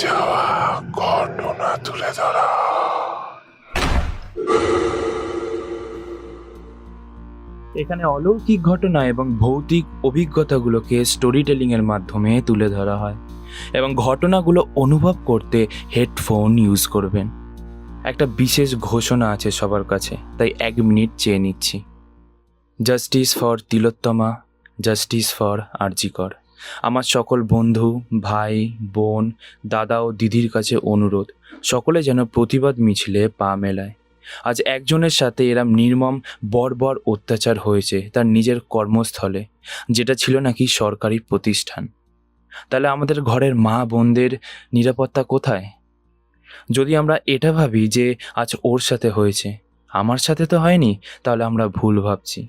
যাওয়া ঘটনা তুলে ধরা। এখানে অলৌকিক ঘটনা এবং ভৌতিক অভিজ্ঞতাগুলোকে স্টোরি টেলিং এর মাধ্যমে তুলে ধরা হয় এবং ঘটনাগুলো অনুভব করতে হেডফোন ইউজ করবেন। একটা বিশেষ ঘোষণা আছে সবার কাছে, তাই 1 মিনিট চেয়ে নিচ্ছি। Justice for Tilottama, justice for RG Kar. আমার সকল বন্ধু, ভাই, বোন, দাদা ও দিদির কাছে অনুরোধ, সকলে যেন প্রতিবাদ মিছিলে পা মেলায়। আজ একজনের সাথে এরম নির্মম বর্বর অত্যাচার হয়েছে তার নিজের কর্মস্থলে, যেটা ছিল নাকি সরকারি প্রতিষ্ঠান। তাহলে আমাদের ঘরের মা বোনদের নিরাপত্তা কোথায়? যদি আমরা এটা ভাবি যে আজ ওর সাথে হয়েছে, আমার সাথে তো হয়নি, তাহলে আমরা ভুল ভাবছি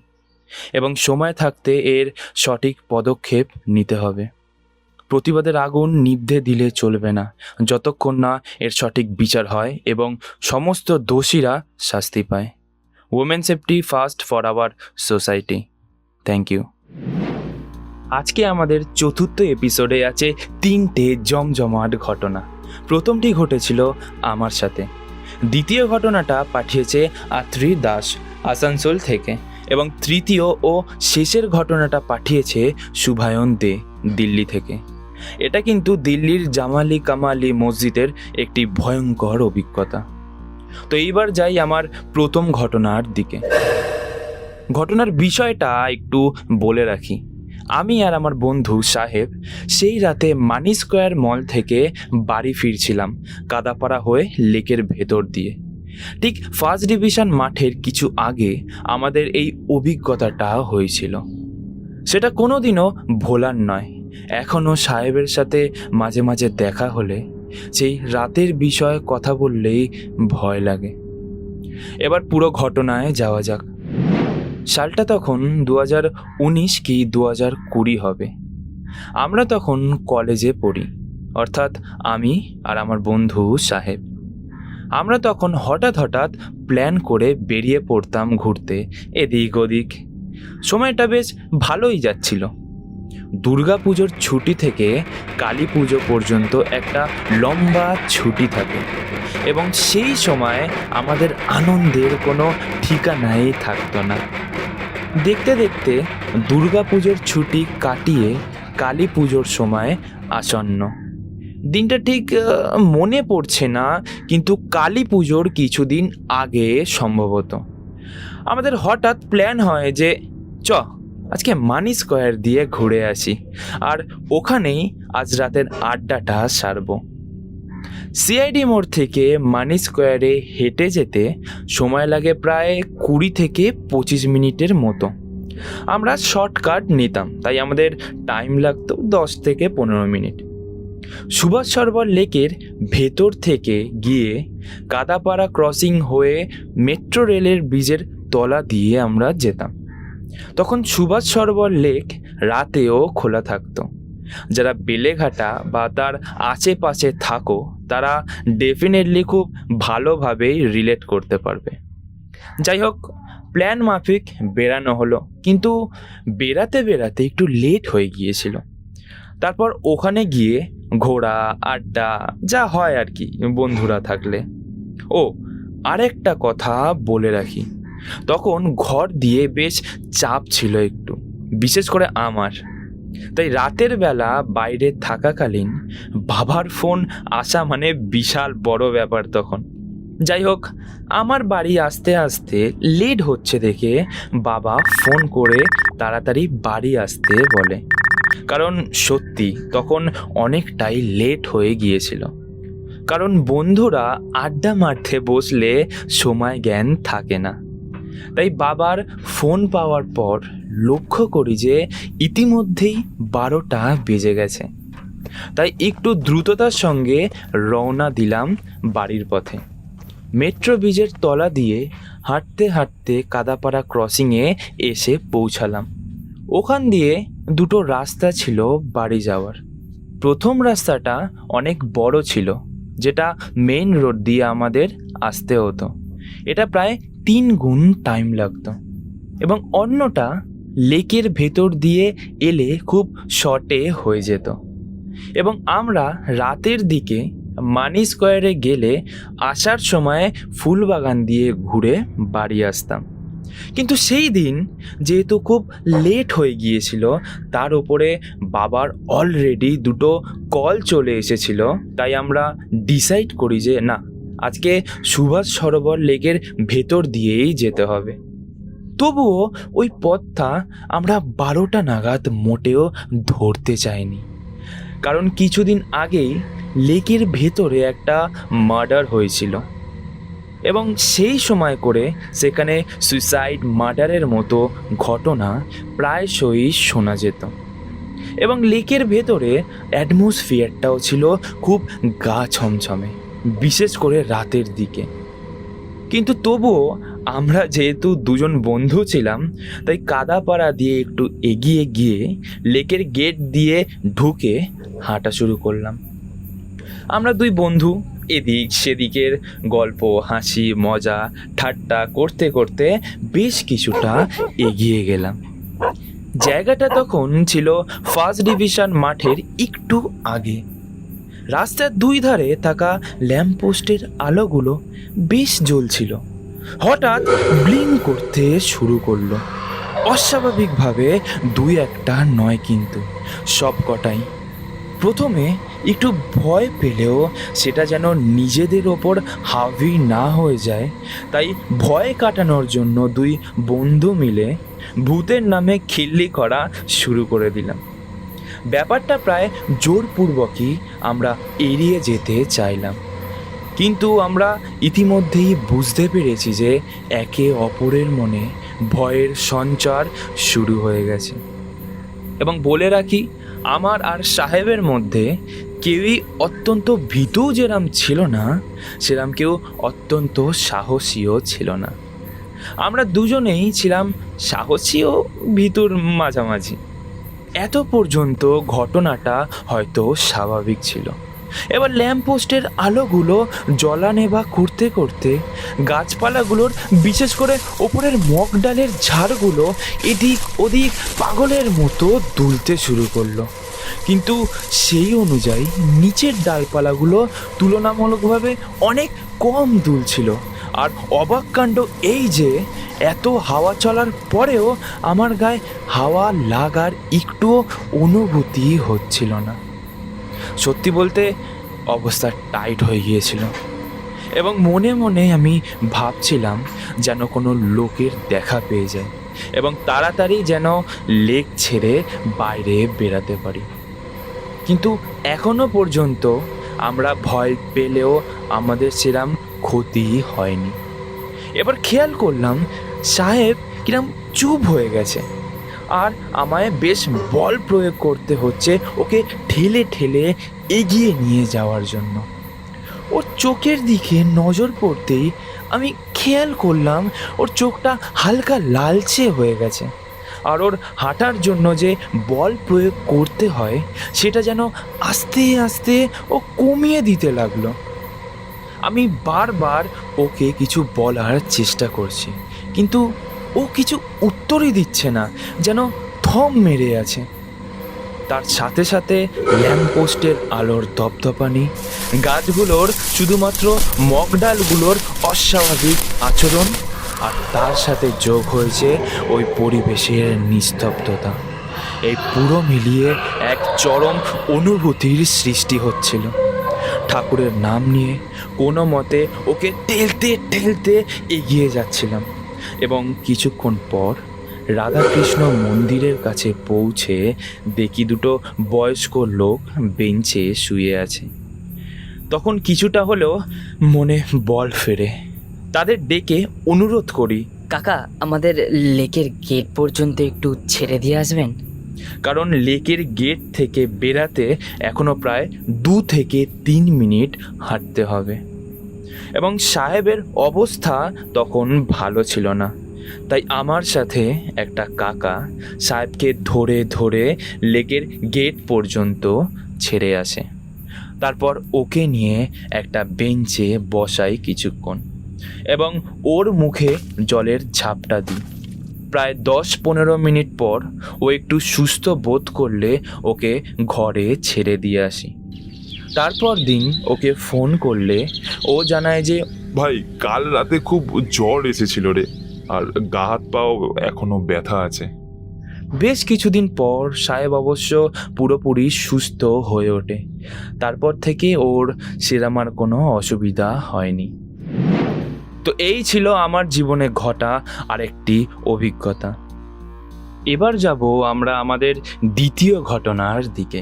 এবং সময় থাকতে এর সঠিক পদক্ষেপ নিতে হবে। প্রতিবাদের আগুন নিভতে দিলে চলবে না যতক্ষণ না এর সঠিক বিচার হয় এবং সমস্ত দোষীরা শাস্তি পায়। Women safety first for our society. Thank you. আজকে আমাদের চতুর্থ এপিসোডে আছে 3টে জমজমাট ঘটনা। প্রথমটি ঘটেছিল আমার সাথে, দ্বিতীয় ঘটনাটা পাঠিয়েছে আত্রি দাস আসানসোল থেকে এবং তৃতীয় ও শেষের ঘটনাটা পাঠিয়েছে শুভায়ন দে দিল্লি থেকে। এটা কিন্তু দিল্লির জামালি কামালি মসজিদের একটি ভয়ঙ্কর অভিজ্ঞতা। তো এইবার যাই আমার প্রথম ঘটনার দিকে। ঘটনার বিষয়টা একটু বলে রাখি। আমি আর আমার বন্ধু সাহেব সেই রাতে মানি স্কোয়ার মল থেকে বাড়ি ফিরছিলাম কাদাপাড়া হয়ে লেকের ভেতর দিয়ে। ঠিক ফার্স্ট ডিভিশন মাঠের কিছু আগে আমাদের এই অভিজ্ঞতাটা হয়েছিল। সেটা কোনোদিনও ভোলার নয়। এখনও সাহেবের সাথে মাঝে মাঝে দেখা হলে সেই রাতের বিষয়ে কথা বললেই ভয় লাগে। এবার পুরো ঘটনায় যাওয়া যাক। সালটা তখন 2019 কি 2020 হবে। আমরা তখন কলেজে পড়ি, অর্থাৎ আমি আর আমার বন্ধু সাহেব। আমরা তখন হঠাৎ প্ল্যান করে বেরিয়ে পড়তাম ঘুরতে এদিক ওদিক। সময়টা বেশ ভালোই যাচ্ছিল। দুর্গাপুজোর ছুটি থেকে কালী পুজো পর্যন্ত একটা লম্বা ছুটি থাকে এবং সেই সময় আমাদের আনন্দের কোনো ঠিকানাই থাকতো না। দেখতে দেখতে দুর্গাপুজোর ছুটি কাটিয়ে কালী পুজোর সময় আসন্ন। দিনটা ঠিক মনে পড়ছে না, কিন্তু কালী পুজোর কিছুদিন আগে সম্ভবত আমাদের হঠাৎ প্ল্যান হয় যে আজকে মানি স্কোয়ার দিয়ে ঘুরে আসি আর ওখানেই আজ রাতের আড্ডাটা সারবো। সিআইডি মোড় থেকে মানি স্কোয়ারে হেঁটে যেতে সময় লাগে প্রায় 20 থেকে 25 মিনিটের মতো। আমরা শর্টকাট নিতাম, তাই আমাদের টাইম লাগতো 10 থেকে 15 মিনিট। সুভাষ সরোবর লেকের ভেতর থেকে গিয়ে কাদাপাড়া ক্রসিং হয়ে মেট্রো রেলের ব্রিজের তলা দিয়ে আমরা যেতাম। তখন সুভাষ সরোবর লেক রাতেও খোলা থাকতো। যারা বেলেঘাটা বা তার আশেপাশে থাকো তারা ডেফিনেটলি খুব ভালোভাবেই রিলেট করতে পারবে। যাই হোক, প্ল্যান মাফিক বেরানো হলো, কিন্তু বেরাতে বেরাতে একটু লেট হয়ে গিয়েছিল। তারপর ওখানে গিয়ে ঘোরা, আড্ডা, যা হয় আর কি বন্ধুরা থাকলে। ও আরেকটা কথা বলে রাখি, তখন ঘর দিয়ে বেশ চাপ ছিল একটু, বিশেষ করে আমার। তাই রাতের বেলা বাইরে থাকাকালীন বাবার ফোন আসা মানে বিশাল বড় ব্যাপার তখন। যাই হোক, আমার বাড়ি আসতে আসতে লেট হচ্ছে দেখে বাবা ফোন করে তাড়াতাড়ি বাড়ি আসতে বলে, কারণ সত্যি তখন অনেকটাই লেট হয়ে গিয়েছিল। কারণ বন্ধুরা আড্ডা মারতে বসলে সময় জ্ঞান থাকে না। তাই বাবার ফোন পাওয়ার পর লক্ষ্য করি যে ইতিমধ্যেই 12টা বেজে গেছে। তাই একটু দ্রুততার সঙ্গে রওনা দিলাম বাড়ির পথে। মেট্রো ব্রিজের তলা দিয়ে হাঁটতে হাঁটতে কাদাপাড়া ক্রসিংয়ে এসে পৌঁছালাম। ওখান দিয়ে দুটো রাস্তা ছিল বাড়ি যাওয়ার। প্রথম রাস্তাটা অনেক বড় ছিল, যেটা মেইন রোড দিয়ে আমাদের আসতে হতো। এটা প্রায় 3 গুণ টাইম লাগতো এবং অন্যটা লেকের ভেতর দিয়ে এলে খুব শর্টে হয়ে যেত। এবং আমরা রাতের দিকে মানি স্কোয়ারে গেলে আসার সময় ফুলবাগান দিয়ে ঘুরে বাড়ি আসতাম। কিন্তু সেই দিন যেহেতু খুব লেট হয়ে গিয়েছিল, তার উপরে বাবার অলরেডি দুটো কল চলে এসেছিল, তাই আমরা ডিসাইড করি যে না, আজকে সুভাষ সরোবর লেকের ভেতর দিয়েই যেতে হবে। তবুও ওই পথটা আমরা 12টা নাগাদ মোটেও ধরতে চাইনি, কারণ কিছুদিন আগেই লেকের ভেতরে একটা মার্ডার হয়েছিল এবং সেই সময় করে সেখানে সুইসাইড মার্ডারের মতো ঘটনা প্রায়শই শোনা যেত এবং লেকের ভেতরে অ্যাটমসফিয়ারটাও ছিল খুব গা ছমছমে, বিশেষ করে রাতের দিকে। কিন্তু তবুও আমরা যেহেতু দুজন বন্ধু ছিলাম, তাই কাদাপাড়া দিয়ে একটু এগিয়ে গিয়ে লেকের গেট দিয়ে ঢুকে হাঁটা শুরু করলাম। আমরা দুই বন্ধু এদিক সেদিকের গল্প, হাসি, মজা, ঠাট্টা করতে করতে বেশ কিছুটা এগিয়ে গেলাম। জায়গাটা তখন ছিল ফার্স্ট ডিভিশন মাঠের একটু আগে। রাস্তার দুই ধারে থাকা ল্যাম্পপোস্টের আলোগুলো বেশ জ্বলছিল। হঠাৎ ব্লিঙ্ক করতে শুরু করলো, অস্বাভাবিকভাবে দুই একটা নয়, কিন্তু সব কটাই। প্রথমে একটু ভয় পেলেও সেটা যেন নিজেদের ওপর হাবি না হয়ে যায়, তাই ভয় কাটানোর জন্য দুই বন্ধু মিলে ভূতের নামে খিল্লি করা শুরু করে দিলাম। ব্যাপারটা প্রায় জোরপূর্বকই আমরা এড়িয়ে যেতে চাইলাম, কিন্তু আমরা ইতিমধ্যেই বুঝতে পেরেছি যে একে অপরের মনে ভয়ের সঞ্চার শুরু হয়ে গেছে। এবং বলে রাখি, আমার আর সাহেবের মধ্যে কেউই অত্যন্ত ভীতু যেরাম ছিল না, সেরাম কেউ অত্যন্ত সাহসীও ছিল না। আমরা দুজনেই ছিলাম সাহসী ও ভীতুর মাঝামাঝি। এত পর্যন্ত ঘটনাটা হয়তো স্বাভাবিক ছিল। এবার ল্যাম্পপোস্টের আলোগুলো জ্বলানেবা করতে করতে গাছপালাগুলোর, বিশেষ করে ওপরের মগ ডালের ঝাড়গুলো এদিক ওদিক পাগলের মতো দুলতে শুরু করলো। কিন্তু সেই অনুযায়ী নিচের ডালপালাগুলো তুলনামূলকভাবে অনেক কম দুলছিল। আর অবাক কাণ্ড এই যে এত হাওয়া চলার পরেও আমার গায়ে হাওয়া লাগার একটুও অনুভূতি হচ্ছিল না। সত্যি বলতে অবস্থা টাইট হয়ে গিয়েছিল এবং মনে মনে আমি ভাবছিলাম যেন কোনো লোকের দেখা পেয়ে যায় এবং তাড়াতাড়ি যেন লেক ছেড়ে বাইরে বেরাতে পারি। কিন্তু এখনো পর্যন্ত আমরা ভয় পেলেও আমাদের সেরম ক্ষতি হয়নি। এবার খেয়াল করলাম সাহেব কিরম চুপ হয়ে গেছে, আর আমায় বেশ বল প্রয়োগ করতে হচ্ছে ওকে ঠেলে ঠেলে এগিয়ে নিয়ে যাওয়ার জন্য। ওর চোখের দিকে নজর পড়তেই আমি খেয়াল করলাম ওর চোখটা হালকা লালচে হয়ে গেছে, আর ওর হাঁটার জন্য যে বল প্রয়োগ করতে হয় সেটা যেন আস্তে আস্তে ও কমিয়ে দিতে লাগলো। আমি বারবার ওকে কিছু বলার চেষ্টা করছি, কিন্তু ও কিছু উত্তরই দিচ্ছে না, যেন থম মেরে আছে। তার সাথে সাথে ল্যাম্পপোস্টের আলোর দপদপানি, গাছগুলোর শুধুমাত্র মগডালগুলোর অস্বাভাবিক আচরণ, আর তার সাথে যোগ হয়েছে ওই পরিবেশের নিস্তব্ধতা, এই পুরো মিলিয়ে এক চরম অনুভূতির সৃষ্টি হচ্ছিল। ঠাকুরের নাম নিয়ে কোনো মতে ওকে ঠেলতে ঠেলতে এগিয়ে যাচ্ছিলাম এবং কিছুক্ষণ পর রাধাকৃষ্ণ মন্দিরের কাছে পৌঁছে দেখি দুটো বয়স্ক লোক বেঞ্চে শুয়ে আছে। তখন কিছুটা হলেও মনে বল ফেরে। তাদের ডেকে অনুরোধ করি, কাকা, আমাদের লেকের গেট পর্যন্ত একটু ছেড়ে দিয়ে আসবেন। কারণ লেকের গেট থেকে বেরাতে এখনো প্রায় 2 থেকে 3 মিনিট হাঁটতে হবে এবং সাহেবের অবস্থা তখন ভালো ছিল না, তাই আমার সাথে একটা কাকা সাহেবকে ধরে ধরে লেকের গেট পর্যন্ত ছেড়ে আসে। তারপর ওকে নিয়ে একটা বেঞ্চে বসাই কিছুক্ষণ এবং ওর মুখে জলের ঝাপটা দিই। প্রায় 10-15 মিনিট পর ও একটু সুস্থ বোধ করলে ওকে ঘরে ছেড়ে দিয়ে আসি। তারপর দিন ওকে ফোন করলে ও জানায় যে ভাই কাল রাতে খুব জ্বর এসেছিল রে, আর গা হাত পাও এখনো ব্যথা আছে। বেশ কিছুদিন পর সাহেব অবশ্য পুরোপুরি সুস্থ হয়ে ওঠে। তারপর থেকে ওর সেরকম আর কোনো অসুবিধা হয়নি। তো এই ছিল আমার জীবনে ঘটা আরেকটি অভিজ্ঞতা। এবার যাব আমরা আমাদের দ্বিতীয় ঘটনার দিকে।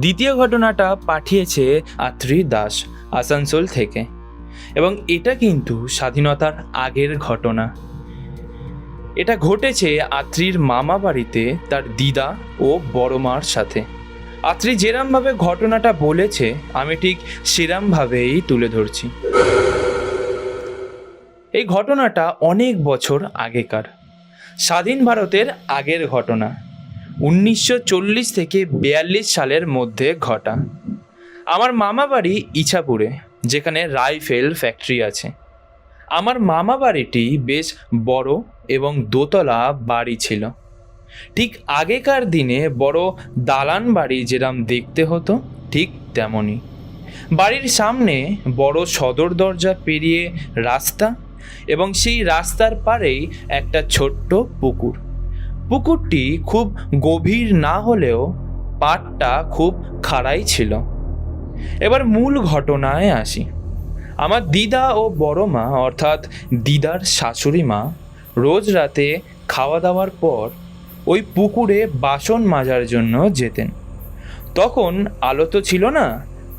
দ্বিতীয় ঘটনাটা পাঠিয়েছে আত্রি দাস আসানসোল থেকে, এবং এটা কিন্তু স্বাধীনতার আগের ঘটনা। এটা ঘটেছে আত্রির মামা বাড়িতে তার দিদা ও বড় মার সাথে। আত্রি যেরমভাবে ঘটনাটা বলেছে আমি ঠিক সেরমভাবেই তুলে ধরছি। এই ঘটনাটা অনেক বছর আগেকার, স্বাধীন ভারতের আগের ঘটনা। 1940 থেকে 42 সালের মধ্যে ঘটা। আমার মামা বাড়ি ইছাপুরে, যেখানে রাইফেল ফ্যাক্টরি আছে। আমার মামা বাড়িটি বেশ বড় এবং দোতলা বাড়ি ছিল। ঠিক আগেকার দিনে বড় দালান বাড়ি যেরম দেখতে হতো ঠিক তেমনই। বাড়ির সামনে বড় সদর দরজা পেরিয়ে রাস্তা, এবং সেই রাস্তার পাড়েই একটা ছোট্ট পুকুর। পুকুরটি খুব গভীর না হলেও পাড়টা খুব খাড়াই ছিল। এবার মূল ঘটনায় আসি। আমার দিদা ও বড় মা, অর্থাৎ দিদার শাশুড়ি মা, রোজ রাতে খাওয়া দাওয়ার পর ওই পুকুরে বাসন মাজার জন্য যেতেন। তখন আলো তো ছিল না,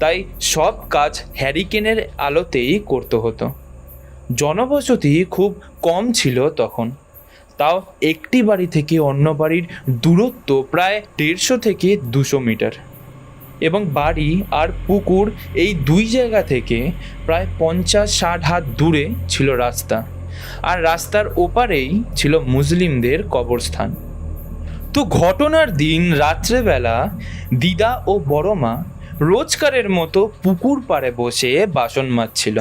তাই সব কাজ হ্যারিকেনের আলোতেই করতে হতো। জনবসতি খুব কম ছিল তখন, তাও একটি বাড়ি থেকে অন্য বাড়ির দূরত্ব প্রায় 150 থেকে 200 মিটার, এবং বাড়ি আর পুকুর এই দুই জায়গা থেকে প্রায় 50-60 হাত দূরে ছিল রাস্তা, আর রাস্তার ওপারেই ছিল মুসলিমদের কবরস্থান। তো ঘটনার দিন রাত্রেবেলা দিদা ও বড় মা রোজকারের মতো পুকুর পাড়ে বসে বাসন মাজছিল।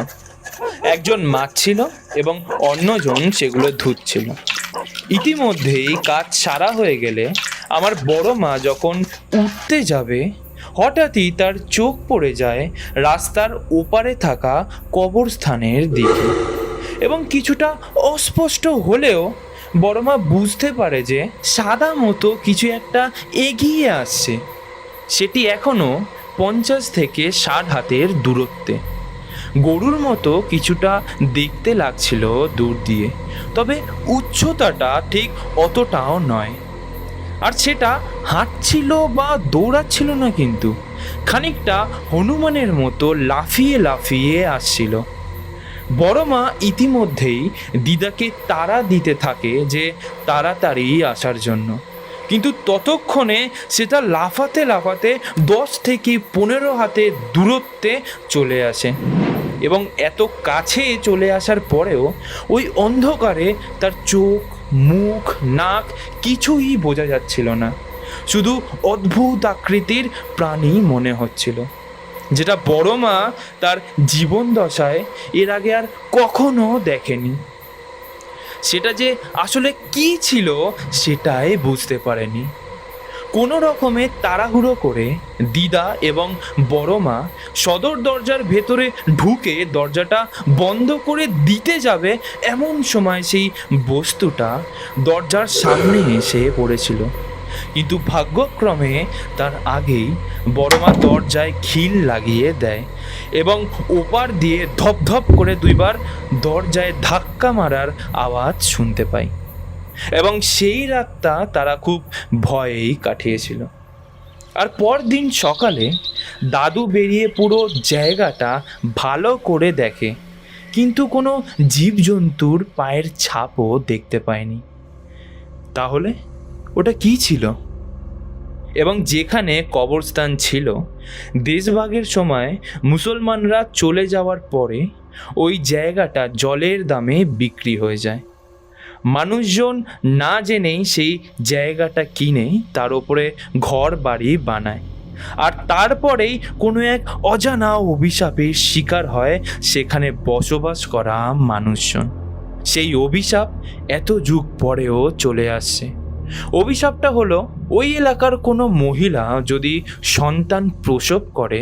একজন মাজছিল এবং অন্যজন সেগুলো ধুচ্ছিল। ইতিমধ্যেই কাজ সারা হয়ে গেলে আমার বড় মা যখন উঠতে যাবে, হঠাৎই তার চোখ পড়ে যায় রাস্তার ওপারে থাকা কবরস্থানের দিকে, এবং কিছুটা অস্পষ্ট হলেও বড় মা বুঝতে পারে যে সাদা মতো কিছু একটা এগিয়ে আসছে। সেটি এখনো 50 থেকে 60 হাতের দূরত্বে। গরুর মতো কিছুটা দেখতে লাগছিল দূর দিয়ে, তবে উচ্চতাটা ঠিক অতটাও নয়। আর সেটা হাঁটছিল বা দৌড়াচ্ছিল না, কিন্তু খানিকটা হনুমানের মতো লাফিয়ে লাফিয়ে আসছিল। বড় মা ইতিমধ্যেই দিদাকে তাড়া দিতে থাকে যে তাড়াতাড়ি আসার জন্য, কিন্তু ততক্ষণে সেটা লাফাতে লাফাতে 10 থেকে 15 হাতের দূরত্বে চলে আসে, এবং এত কাছে চলে আসার পরেও ওই অন্ধকারে তার চোখ, মুখ, নাক কিছুই বোঝা যাচ্ছিল না। শুধু অদ্ভুত আকৃতির প্রাণী মনে হচ্ছিল, যেটা বড় মা তার জীবন দশায় এর আগে আর কখনো দেখেনি। সেটা যে আসলে কি ছিল সেটাই বুঝতে পারেনি। কোনো রকমে তাড়াহুড়ো করে দিদা এবং বড় মা সদর দরজার ভেতরে ঢুকে দরজাটা বন্ধ করে দিতে যাবে, এমন সময় সেই বস্তুটা দরজার সামনে এসে পড়েছিল। কিন্তু ভাগ্যক্রমে তার আগেই বড় মা দরজায় খিল লাগিয়ে দেয়, এবং ওপার দিয়ে ধপধপ করে 2 বার দরজায় ধাক্কা মারার আওয়াজ শুনতে পাই, এবং সেই রাতটা তারা খুব ভয়েই কাটিয়েছিল। আর পরদিন সকালে দাদু বেরিয়ে পুরো জায়গাটা ভালো করে দেখে, কিন্তু কোনো জীবজন্তুর পায়ের ছাপও দেখতে পায়নি। তাহলে ওটা কি ছিল? এবং যেখানে কবরস্থান ছিল, দেশভাগের সময় মুসলমানরা চলে যাওয়ার পরে ওই জায়গাটা জলের দামে বিক্রি হয়ে যায়। মানুষজন না জেনেই সেই জায়গাটা কিনে তার উপরে ঘর বাড়ি বানায়, আর তারপরেই কোনো এক অজানা অভিশাপের শিকার হয় সেখানে বসবাস করা মানুষজন। সেই অভিশাপ এত যুগ পরেও চলে আসছে। অভিশাপটা হলো, ওই এলাকার কোনো মহিলা যদি সন্তান প্রসব করে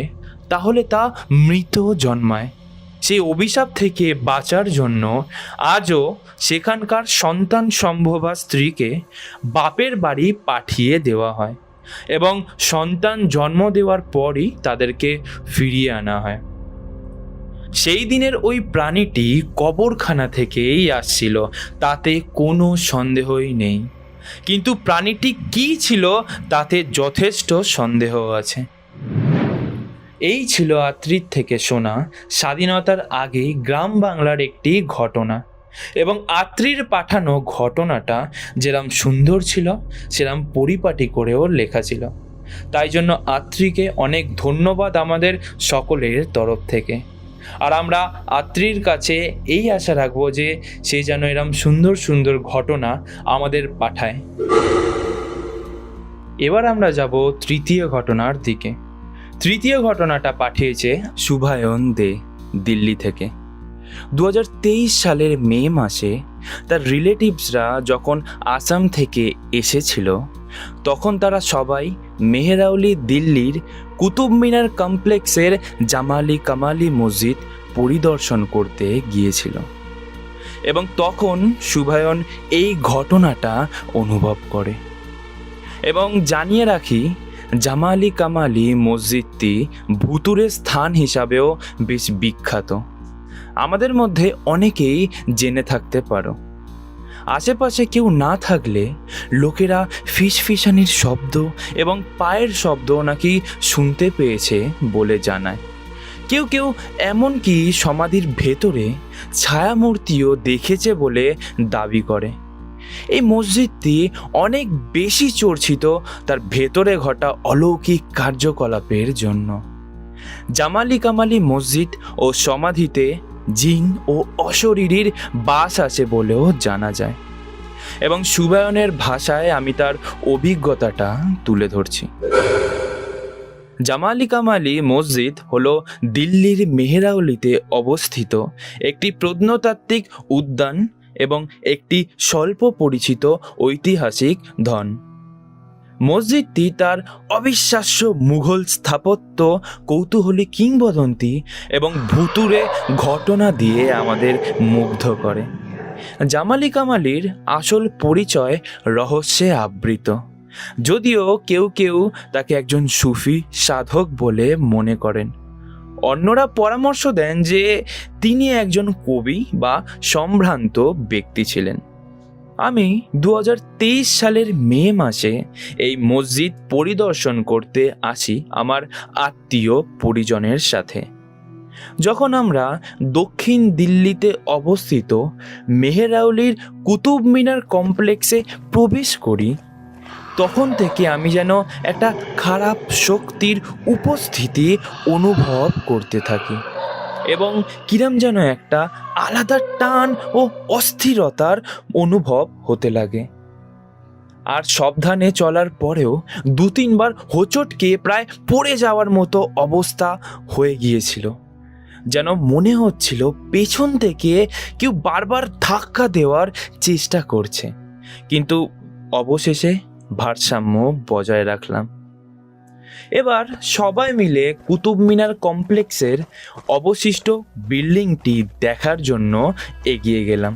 তাহলে তা মৃত জন্মায়। সেই অভিশাপ থেকে বাঁচার জন্য আজও সেখানকার সন্তান সম্ভবা স্ত্রীকে বাপের বাড়ি পাঠিয়ে দেওয়া হয় এবং সন্তান জন্ম দেওয়ার পরই তাদেরকে ফিরিয়ে আনা হয়। সেই দিনের ওই প্রাণীটি কবরখানা থেকেই আসছিল, তাতে কোনো সন্দেহই নেই। কিন্তু প্রাণীটি কী ছিল তাতে যথেষ্ট সন্দেহ আছে। এই ছিল আত্রির থেকে শোনা স্বাধীনতার আগে গ্রাম বাংলার একটি ঘটনা, এবং আত্রির পাঠানো ঘটনাটা যেরম সুন্দর ছিল সেরম পরিপাটি করেও লেখা ছিল। তাই জন্য আত্রিকে অনেক ধন্যবাদ আমাদের সকলের তরফ থেকে। আর আমরা আত্রির কাছে এই আশা রাখবো যে সে যেন এরম সুন্দর সুন্দর ঘটনা আমাদের পাঠায়। এবার আমরা যাব তৃতীয় ঘটনার দিকে। তৃতীয় ঘটনাটা পাঠিয়েছে শুভায়ন দে, দিল্লি থেকে। 2023 সালের মে মাসে তার রিলেটিভসরা যখন আসাম থেকে এসেছিল, তখন তারা সবাই মেহরাউলি দিল্লির কুতুব মিনার কমপ্লেক্সের জামালি কামালি মসজিদ পরিদর্শন করতে গিয়েছিল, এবং তখন শুভায়ন এই ঘটনাটা অনুভব করে। এবং জানিয়ে রাখি, জামালি কামালি মসজিদটি ভুতুড়ে স্থান হিসাবেও বেশ বিখ্যাত। আমাদের মধ্যে অনেকেই জেনে থাকতে পারো। আশেপাশে কেউ না থাকলে লোকেরা ফিসফিসানির শব্দ এবং পায়ের শব্দ নাকি শুনতে পেয়েছে বলে জানায়। কেউ কেউ এমনকি সমাধির ভেতরে ছায়ামূর্তিও দেখেছে বলে দাবি করে। এই মসজিদটি অনেক বেশি চর্চিত তার ভেতরে ঘটা অলৌকিক কার্যকলাপের জন্য। জামালি কামালি মসজিদ ও সমাধিতে জিন ও অশরীরীর বাস আছে বলেও জানা যায়, এবং শুভায়নের ভাষায় আমি তার অভিজ্ঞতাটা তুলে ধরছি। জামালি কামালি মসজিদ হলো দিল্লির মেহরাউলিতে অবস্থিত একটি প্রত্নতাত্ত্বিক উদ্যান এবং একটি স্বল্প পরিচিত ঐতিহাসিক ধন। মসজিদটি তার অবিশ্বাস্য মুঘল স্থাপত্য, কৌতূহলী কিংবদন্তি এবং ভুতুড়ে ঘটনা দিয়ে আমাদের মুগ্ধ করে। জামালি কামালির আসল পরিচয় রহস্যে আবৃত, যদিও কেউ কেউ তাকে একজন সুফি সাধক বলে মনে করেন। অন্যরা পরামর্শ দেন যে তিনি একজন কবি বা সম্ভ্রান্ত ব্যক্তি ছিলেন। আমি 2023 সালের মে মাসে এই মসজিদ পরিদর্শন করতে আসি আমার আত্মীয় পরিজনের সাথে। যখন আমরা দক্ষিণ দিল্লিতে অবস্থিত মেহরাউলির কুতুব মিনার কমপ্লেক্সে প্রবেশ করি, তখন থেকে আমি যেন একটা খারাপ শক্তির উপস্থিতি অনুভব করতে থাকি, এবং কিরম যেন একটা আলাদা টান ও অস্থিরতার অনুভব হতে লাগে। আর সাবধানে চলার পরেও 2-3 বার হোঁচটকে প্রায় পড়ে যাওয়ার মতো অবস্থা হয়ে গিয়েছিল। যেন মনে হচ্ছিল পেছন থেকে কেউ বারবার ধাক্কা দেওয়ার চেষ্টা করছে, কিন্তু অবশেষে ভারসাম্য বজায় রাখলাম। এবার সবাই মিলে কুতুব মিনার কমপ্লেক্সের অবশিষ্ট বিল্ডিংটি দেখার জন্য এগিয়ে গেলাম।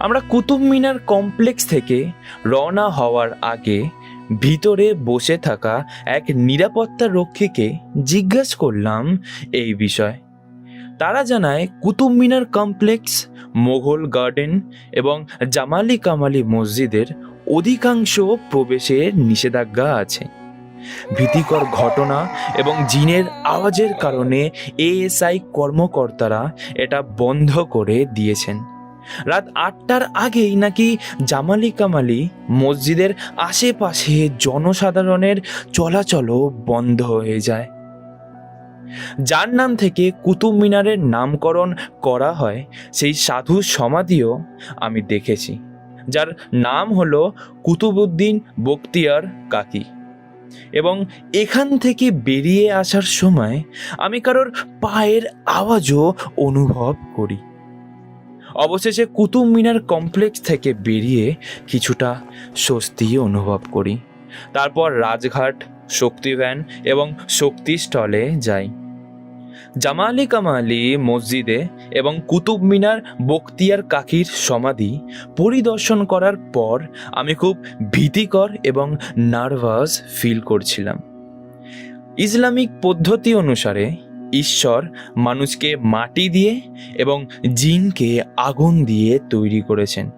আমরা কুতুব মিনার কমপ্লেক্স থেকে রওনা হওয়ার আগে ভিতরে বসে থাকা এক নিরাপত্তা রক্ষীকে জিজ্ঞাসা করলাম এই বিষয়। তারা জানায় কুতুব মিনার কমপ্লেক্স, মোগল গার্ডেন এবং জামালি কামালি মসজিদের অধিকাংশ প্রবেশের নিষেধাজ্ঞা আছে। ভীতিকর ঘটনা এবং জিনের আওয়াজের কারণে এএসআই কর্মকর্তারা এটা বন্ধ করে দিয়েছেন। রাত 8টার আগেই নাকি জামালি কামালি মসজিদের আশেপাশে জনসাধারণের চলাচলও বন্ধ হয়ে যায়। যার নাম থেকে কুতুব মিনারের নামকরণ করা হয় সেই সাধু সমাধিও আমি দেখেছি, যার নাম হলো কুতুবউদ্দিন বখতিয়ার কাকি। এবং এখান থেকে বেরিয়ে আসার সময় আমি কারোর পায়ের আওয়াজও অনুভব করি। অবশেষে কুতুব মিনার কমপ্লেক্স থেকে বেরিয়ে কিছুটা স্বস্তি অনুভব করি। তারপর রাজঘাট, শক্তি ভ্যান এবং শক্তি স্টলে যাই। জামালি কামালি মসজিদে এবং কুতুব মিনার বখতিয়ার কাকির সমাধি পরিদর্শন করার পর আমি খুব ভীতিকর এবং নার্ভাস ফিল করছিলাম। ইসলামিক পদ্ধতি অনুসারে ঈশ্বর মানুষকে মাটি দিয়ে এবং জিনকে আগুন দিয়ে তৈরি করেছেন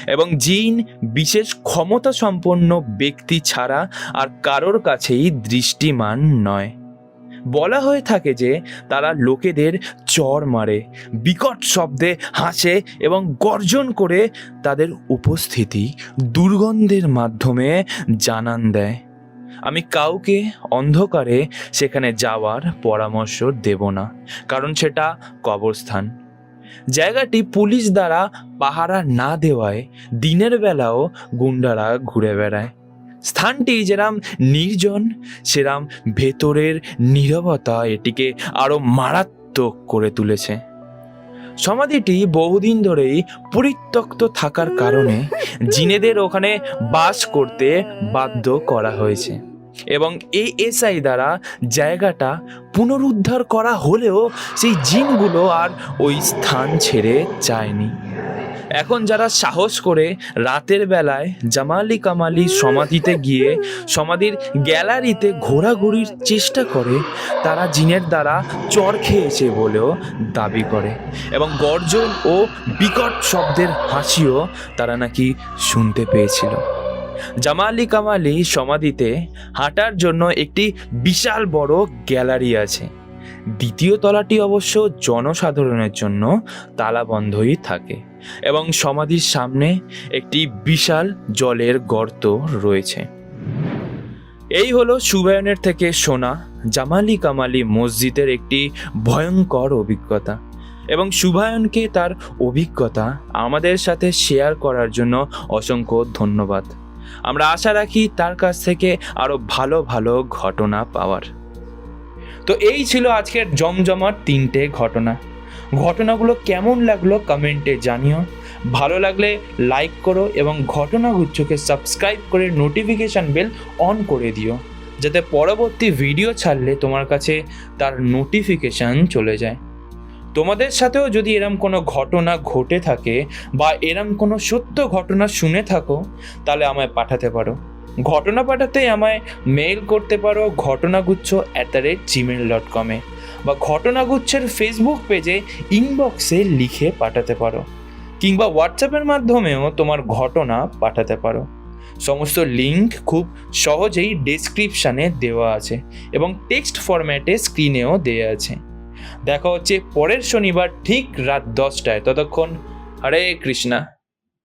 এবং জিন বিশেষ ক্ষমতা সম্পন্ন ব্যক্তি ছাড়া আর কারোর কাছেই দৃষ্টিমান নয়। বলা হয়ে থাকে যে তারা লোকেদের চড় মারে, বিকট শব্দে হাসে এবং গর্জন করে তাদের উপস্থিতি দুর্গন্ধের মাধ্যমে জানান দেয়। আমি কাউকে অন্ধকারে সেখানে যাওয়ার পরামর্শ দেব না, কারণ সেটা কবরস্থান। জায়গাটি পুলিশ দ্বারা পাহারা না দেওয়ায় দিনের বেলাও গুন্ডারা ঘুরে বেড়ায়। স্থানটি যেরাম নির্জন, সেরাম ভেতরের নীরবতা এটিকে আরো মারাত্মক করে তুলেছে। সমাধিটি বহুদিন ধরেই পরিত্যক্ত থাকার কারণে জিনেদের ওখানে বাস করতে বাধ্য করা হয়েছে এবং এএসআই দ্বারা জায়গাটা পুনরুদ্ধার করা হলেও সেই জিনগুলো আর ওই স্থান ছেড়ে যায়নি। এখন যারা সাহস করে রাতের বেলায় জামালি কামালি সমাধিতে গিয়ে সমাধির গ্যালারিতে ঘোরাঘুরির চেষ্টা করে, তারা জিনের দ্বারা চড় খেয়েছে বলেও দাবি করে এবং গর্জন ও বিকট শব্দের হাসিও তারা নাকি শুনতে পেয়েছিল। জামালি কামালি সমাধিতে হাঁটার জন্য একটি বিশাল বড় গ্যালারি আছে। দ্বিতীয় তলাটি অবশ্য জনসাধারণের জন্য তালাবন্ধই থাকে এবং সমাধির সামনে একটি বিশাল জলের গর্ত রয়েছে। এই হলো সুবায়নের থেকে শোনা জামালি কামালি মসজিদের একটি ভয়ঙ্কর অভিজ্ঞতা এবং সুবায়নকে তার অভিজ্ঞতা আমাদের সাথে শেয়ার করার জন্য অসংখ্য ধন্যবাদ। আমরা আশা রাখি তার কাছ থেকে আরো ভালো ভালো ঘটনা পাওয়ার। তো এই ছিল আজকের জমজমাট 3টে ঘটনাগুলো কেমন লাগলো কমেন্টে জানিও। ভালো লাগলে লাইক করো এবং ঘটনাগুচ্ছকে সাবস্ক্রাইব করে নোটিফিকেশন বেল অন করে দিও, যাতে পরবর্তী ভিডিও ছাড়লে তোমার কাছে তার নোটিফিকেশন চলে যায়। তোমাদের সাথেও যদি এরম কোনো ঘটনা ঘটে থাকে বা এরম কোনো সত্য ঘটনা শুনে থাকো, তাহলে আমায় পাঠাতে পারো। ঘটনা পাঠাতে আমায় মেইল করতে পারো ঘটনাগুচ্ছ@gmail.com বা ঘটনাগুচ্ছের ফেসবুক পেজে ইনবক্সে লিখে পাঠাতে পারো, কিংবা হোয়াটসঅ্যাপের মাধ্যমেও তোমার ঘটনা পাঠাতে পারো। সমস্ত লিঙ্ক খুব সহজেই ডেসক্রিপশানে দেওয়া আছে এবং টেক্সট ফরম্যাটে স্ক্রিনেও দেওয়া আছে। দেখা হচ্ছে পরের শনিবার ঠিক রাত 10টায়। ততক্ষণ হরে কৃষ্ণা।